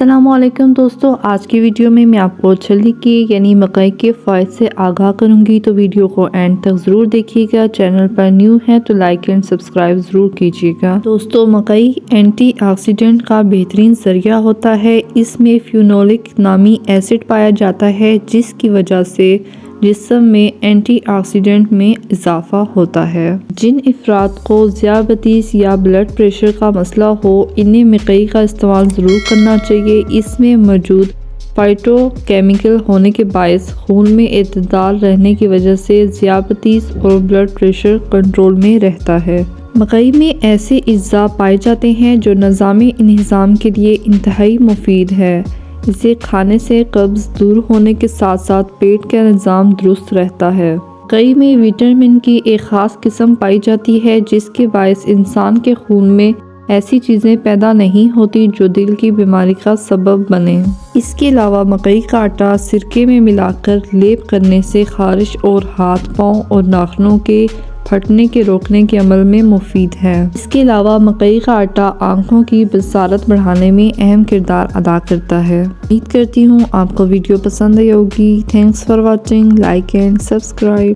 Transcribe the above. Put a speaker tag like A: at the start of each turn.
A: अस्सलामुअलैकुम दोस्तों, आज की वीडियो में मैं आपको छली की यानी मकई के फ़ायद से आगाह करूंगी, तो वीडियो को एंड तक ज़रूर देखिएगा। चैनल पर न्यू है तो लाइक एंड सब्सक्राइब ज़रूर कीजिएगा। दोस्तों, मकई एंटीऑक्सीडेंट का बेहतरीन ज़रिया होता है। इसमें फ्यूनोलिक नामी एसिड पाया जाता है, जिसकी वजह से जिस्म में एंटीऑक्सीडेंट में इजाफा होता है। जिन अफराद को ज़ियाबतीस या ब्लड प्रेशर का मसला हो, इन्हें मकई का इस्तेमाल ज़रूर करना चाहिए। इसमें मौजूद फाइटोकेमिकल होने के बायस खून में एतदाल रहने की वजह से ज़ियाबतीस और ब्लड प्रेशर कंट्रोल में रहता है। मकई में ऐसे अज्जा पाए जाते हैं जो निज़ामी इंहिज़ाम के लिए इंतहाई मुफीद है। इसे खाने से कब्ज़ दूर होने के साथ साथ पेट का निज़ाम दुरुस्त रहता है। मकई में विटामिन की एक ख़ास किस्म पाई जाती है, जिसके बायस इंसान के खून में ऐसी चीज़ें पैदा नहीं होती जो दिल की बीमारी का सबब बने। इसके अलावा मकई का आटा सिरके में मिलाकर लेप करने से खारिश और हाथ पाँव और नाखूनों के फटने के रोकने के अमल में मुफीद है। इसके अलावा मकई का आटा आँखों की बसारत बढ़ाने में अहम किरदार अदा करता है। उम्मीद करती हूँ आपको वीडियो पसंद आई होगी। Thanks for watching. Like and subscribe.